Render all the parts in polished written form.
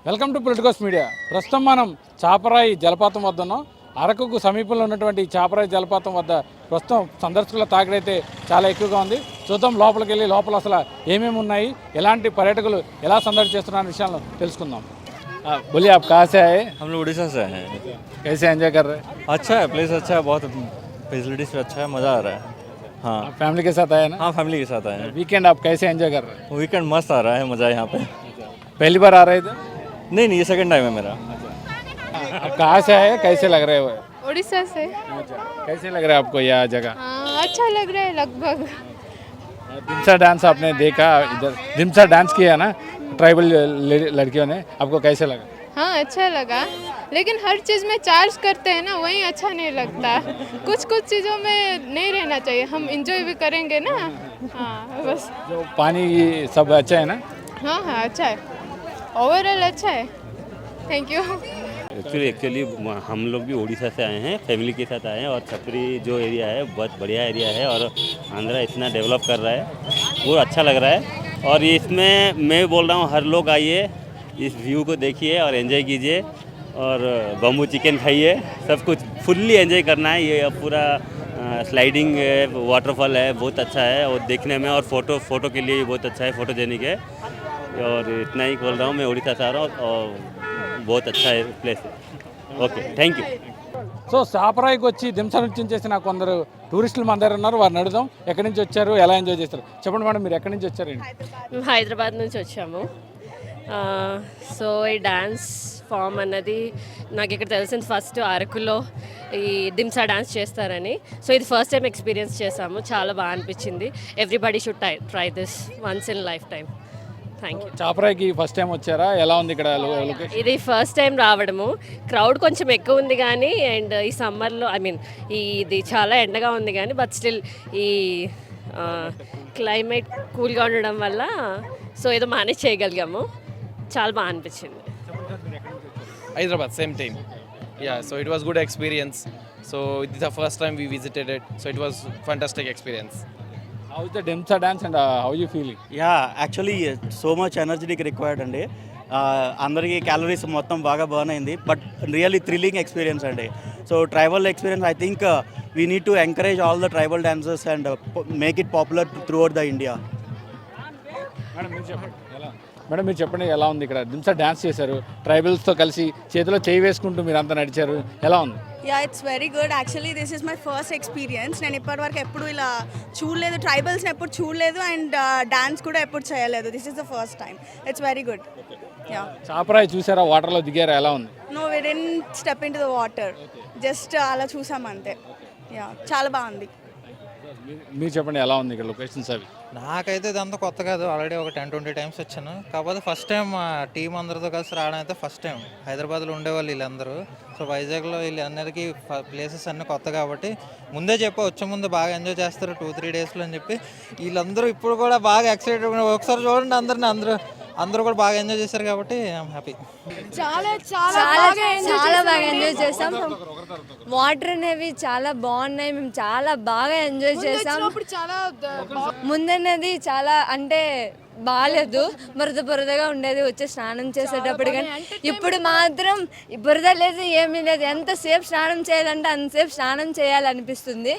Welcome to Politicos media. ప్రస్తుతం మనం చాపరాయి జలపాతం వద్ద ఉన్నాం. అరకుకు సమీపంలో ఉన్నటువంటి చాపరాయి జలపాతం వద్ద ప్రస్తుతం సందర్శకుల తాకిడైతే చాలా ఎక్కువగా ఉంది. చూద్దాం లోపలికి వెళ్ళి లోపల అసలు ఏమేమి ఉన్నాయి, ఎలాంటి పర్యాటకులు ఎలా సందర్శన చేస్తున్న విషయాలను తెలుసుకుందాం. बोलिए आप कहाँ से आए? हम लोग उड़ीसा से हैं। कैसे एंजॉय कर रहे हैं? अच्छा है, प्लेस अच्छा है, बहुत फैसिलिटीज अच्छा है, मज़ा आ रहा है। हाँ आप फैमिली के साथ आए ना? हाँ, फैमिली के साथ आए हैं। वीकेंड आप कैसे एंजॉय कर रहे हैं? वीकेंड मस्त आ रहा है, मज़ा है यहाँ पे। पहली बार आ रहे थे? नहीं, ये सेकंड टाइम है मेरा। आप कहाँ से आए, कैसे लग रहे हो? उड़ीसा से। कैसे लग रहा है आपको यह जगह? अच्छा लग रहा है लगभग। दिमसा डांस आपने देखा, इधर दिमसा डांस किया ना ट्राइबल लड़कियों ने, आपको कैसे लगा? हाँ अच्छा लगा, लेकिन हर चीज़ में चार्ज करते हैं ना, वही अच्छा नहीं लगता। कुछ कुछ चीज़ों में नहीं रहना चाहिए, हम इंजॉय भी करेंगे ना। हाँ बस। जो पानी सब अच्छा है ना? हाँ हाँ अच्छा है, ओवरऑल अच्छा है। Thank you. एक्चुअली हम लोग भी उड़ीसा से आए हैं, फैमिली के साथ आए हैं। और छपरी जो एरिया है बहुत बढ़िया एरिया है, और आंध्रा इतना डेवलप कर रहा है, वो अच्छा लग रहा है। और इसमें मैं बोल रहा हूँ हर लोग आइए, इस व्यू को देखिए और एंजॉय कीजिए, और बम्बू चिकन खाइए, सब कुछ फुल्ली एंजॉय करना है। ये पूरा स्लाइडिंग है, वाटरफॉल है, बहुत अच्छा है और देखने में, और फ़ोटो के लिए भी बहुत अच्छा है, फोटोजेनिक है। और इतना ही बोल रहा हूँ, मैं उड़ीसा से आ रहा हूँ और बहुत अच्छा है प्लेस है। Okay, thank you. సో చాపరాయికి వచ్చి దింస నృత్యం చేసిన కొందరు టూరిస్టులు మన దగ్గర ఉన్నారు. వారిని అడుగుదాం ఎక్కడి నుంచి వచ్చారు, ఎలా ఎంజాయ్ చేస్తారు. చెప్పండి మేడం, మీరు ఎక్కడి నుంచి వచ్చారండి? మేము హైదరాబాద్ నుంచి వచ్చాము. సో ఈ డ్యాన్స్ ఫామ్ అన్నది నాకు ఇక్కడ తెలిసింది ఫస్ట్ అరకులో ఈ దింసా డ్యాన్స్ చేస్తారని. సో ఇది ఫస్ట్ టైం ఎక్స్పీరియన్స్ చేసాము, చాలా బాగా అనిపించింది. Everybody should try this once in life time. Thank you. చాపరాయికి ఫస్ట్ టైం వచ్చారా? ఎలా ఉంది ఇక్కడ లొకేషన్? ఇది ఫస్ట్ టైం రావడము. క్రౌడ్ కొంచెం ఎక్కువ ఉంది కానీ, అండ్ ఈ సమ్మర్లో ఇది చాలా ఎండగా ఉంది కానీ, బట్ స్టిల్ ఈ క్లైమేట్ కూల్గా ఉండడం వల్ల సో ఏదో మేనేజ్ చేయగలిగాము. చాలా బాగా అనిపించింది. Hyderabad, same time. Yeah, so it was good experience. So this is the first time we visited it. So it was fantastic experience. How is the Dimsa dance and how you feeling? Yeah actually so much energetic required అండి. అందరికీ calories మొత్తం బాగా burn అయింది, but really thrilling experience అండి. So tribal experience, I think we need to encourage all the tribal dances and make it popular through out the India. Madam మీరు చెప్పండి, ఎలా ఉంది ఇక్కడ? దింసా డాన్స్ చేశారు, ట్రైబల్స్తో కలిసి చేతిలో చేయి వేసుకుంటూ మీరు అంతా నడిచారు, ఎలా ఉంది? Yeah it's very good. Actually this is my first experience. నేను ఇప్పటివరకు ఎప్పుడు ఇలా చూడలేదు, ట్రైబల్స్ని ఎప్పుడు చూడలేదు, అండ్ డాన్స్ కూడా ఎప్పుడు చేయలేదు. This is the first time. It's very good. Yeah. Chaparai చూసారా? వాటర్లో దిగారా? ఎలా ఉంది? No we didn't step into the water, just అలా చూసాం అంతే. యా చాలా బాగుంది. మీరు చెప్పండి, ఎలా ఉంది ఇక్కడ లొకేషన్స్ అవి? నాకైతే ఇదంతా కొత్త కాదు, ఆల్రెడీ ఒక 10-20 టైమ్స్ వచ్చాను. కాకపోతే ఫస్ట్ టైం మా టీం అందరితో కలిసి రావడం అయితే ఫస్ట్ టైం. హైదరాబాద్లో ఉండేవాళ్ళు వీళ్ళందరూ, సో వైజాగ్లో వీళ్ళందరికీ ప్లేసెస్ అన్నీ కొత్త కాబట్టి ముందే వచ్చే ముందు బాగా ఎంజాయ్ చేస్తారు 2-3 డేస్లో అని చెప్పి. వీళ్ళందరూ ఇప్పుడు కూడా బాగా ఎక్సైటెడ్. ఒకసారి చూడండి అందరూ కూడా బాగా ఎంజాయ్ చేశారు కాబట్టి ఐఎమ్ హ్యాపీ. చాలా బాగా ఎంజాయ్ చేసాం. వాటర్ అనేవి చాలా బాగున్నాయి, మేము చాలా బాగా ఎంజాయ్ చేసాం. ముందన్నది చాలా అంటే బాగాలేదు, బురదగా ఉండేది వచ్చి స్నానం చేసేటప్పుడు. కానీ ఇప్పుడు మాత్రం బురద లేదు, ఏమీ లేదు. ఎంతసేపు స్నానం చేయాలంటే అంతసేపు స్నానం చేయాలనిపిస్తుంది.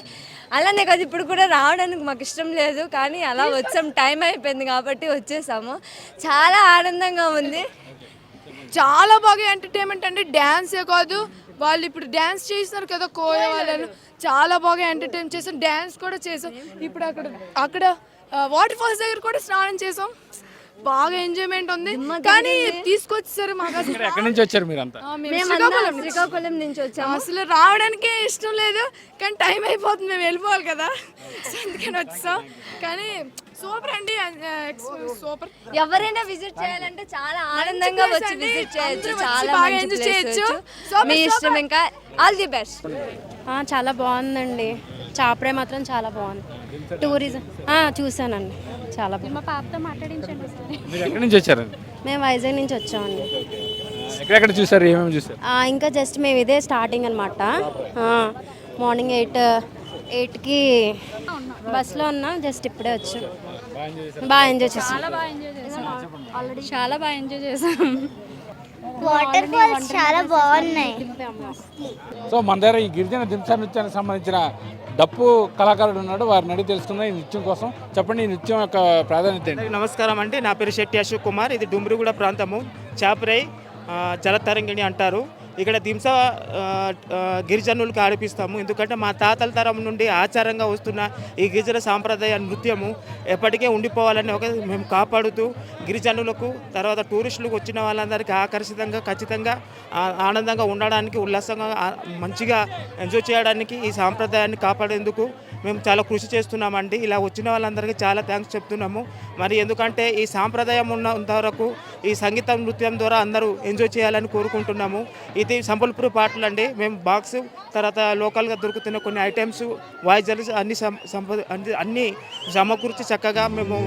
అలానే కాదు, ఇప్పుడు కూడా రావడానికి మాకు ఇష్టం లేదు, కానీ అలా వచ్చాం, టైం అయిపోయింది కాబట్టి వచ్చేసాము. చాలా ఆనందంగా ఉంది, చాలా బాగా ఎంటర్టైన్మెంట్. అంటే డ్యాన్సే కాదు, వాళ్ళు ఇప్పుడు డ్యాన్స్ చేస్తున్నారు కదా కోయ వాళ్ళను, చాలా బాగా ఎంటర్టైన్ చేసాం. డ్యాన్స్ కూడా చేసాం. ఇప్పుడు అక్కడ వాటర్ ఫాల్స్ దగ్గర కూడా స్నానం చేసాం. బాగా ఎంజాయ్మెంట్ ఉంది. కానీ తీసుకొచ్చారు మాకు. ఎక్కడి నుంచి వచ్చారు మీరంతా? శ్రీకాకుళం నుంచి వచ్చాము. అసలు రావడానికే ఇష్టం లేదు, కానీ టైం అయిపోతుంది, మేము వెళ్ళిపోవాలి కదా, అందుకని వచ్చాం. కానీ సూపర్ అండి, సూపర్. ఎవరైనా విజిట్ చేయాలంటే చాలా ఆనందంగా వచ్చి విజిట్ చేయొచ్చు, చాలా బాగా ఎంజాయ్ చేయొచ్చు. మీ ఇష్టం. ఇంకా ఆల్ ది బెస్ట్. చాలా బాగుందండి, చాపరాయి మాత్రం చాలా బాగుంది. టూరిజం చూసానండి, చాలా బాగుంది. మా పాపతో మాట్లాడించండి. మీరు ఎక్కడి నుంచి వచ్చారండి? మేము వైజాగ్ నుంచి వచ్చామండి. ఎక్కడెక్కడ చూసారు, ఏమేమి చూసారు? ఇంకా జస్ట్ మేము ఇదే స్టార్టింగ్ అనమాట. మార్నింగ్ 8కి బస్సులో ఉన్నాం, జస్ట్ ఇప్పుడే వచ్చాం. బాగా ఎంజాయ్ చేసాం. చాలా బాగా ఎంజాయ్ చేసాం. వాటర్ ఫాల్స్ చాలా బాగున్నాయి. సో మన దగ్గర ఈ గిరిజన దింసా నృత్యానికి సంబంధించిన డప్పు కళాకారుడు ఉన్నాడు, వారిని అడిగి తెలుసుకుందాం ఈ నృత్యం కోసం. చెప్పండి, ఈ నృత్యం యొక్క ప్రాధాన్యత ఏంటి? నమస్కారం అండి, నా పేరు శెట్టి అశోక్ కుమార్. ఇది డుమ్రిగూడ ప్రాంతము, చాపరై జలతరంగిణి అంటారు. ఇక్కడ దింస గిరిజనులకు ఆడిపిస్తాము. ఎందుకంటే మా తాతల తరం నుండి ఆచారంగా వస్తున్న ఈ గిరిజన సాంప్రదాయ నృత్యము ఎప్పటికే ఉండిపోవాలని మేము కాపాడుతూ గిరిజనులకు తర్వాత టూరిస్టులకు వచ్చిన వాళ్ళందరికీ ఆకర్షితంగా ఖచ్చితంగా ఆనందంగా ఉండడానికి, ఉల్లాసంగా మంచిగా ఎంజాయ్ చేయడానికి ఈ సాంప్రదాయాన్ని కాపాడేందుకు మేము చాలా కృషి చేస్తున్నామండి. ఇలా వచ్చిన వాళ్ళందరికీ చాలా థ్యాంక్స్ చెప్తున్నాము. మరి ఎందుకంటే ఈ సాంప్రదాయం ఉన్నంత వరకు ఈ సంగీతం నృత్యం ద్వారా అందరూ ఎంజాయ్ చేయాలని కోరుకుంటున్నాము. ఇది సంబల్పూర్ పాటలు అండి. మేము బాక్స్ తర్వాత లోకల్గా దొరుకుతున్న కొన్ని ఐటమ్స్, వాయిద్యాలు అన్ని సమకూర్చి చక్కగా మేము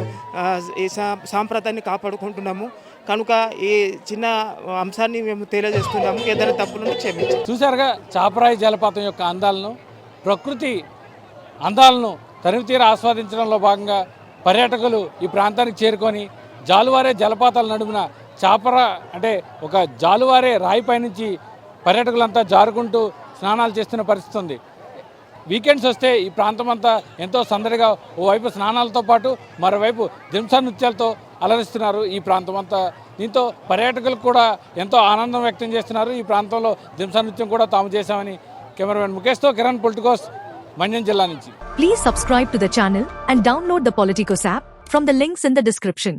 ఈ సాంప్రదాయాన్ని కాపాడుకుంటున్నాము. కనుక ఈ చిన్న అంశాన్ని మేము తెలియజేస్తున్నాము. ఏదైనా తప్పులను క్షమించాము. చూశారుగా చాపరాయి జలపాతం యొక్క అందాలను, ప్రకృతి అందాలను తనివితీర ఆస్వాదించడంలో భాగంగా పర్యాటకులు ఈ ప్రాంతానికి చేరుకొని జాలువారే జలపాతాల నడుమున అంటే ఒక జాలువారే రాయిపై నుంచి పర్యాటకులంతా జారుకుంటూ స్నానాలు చేస్తున్న పరిస్థితి ఉంది. వీకెండ్స్ వస్తే ఈ ప్రాంతం అంతా ఎంతో సందడిగా ఓవైపు స్నానాలతో పాటు మరోవైపు దింసా నృత్యాలతో అలరిస్తున్నారు ఈ ప్రాంతం అంతా. దీంతో పర్యాటకులకు కూడా ఎంతో ఆనందం వ్యక్తం చేస్తున్నారు. ఈ ప్రాంతంలో దింసా నృత్యం కూడా తాము చేశామని కెమెరామెన్ ముఖేష్తో కిరణ్ పొలిటికోస్, మండ్యం జిల్లా నుంచి. Please subscribe to the channel and download the Politicos app from the links in the description.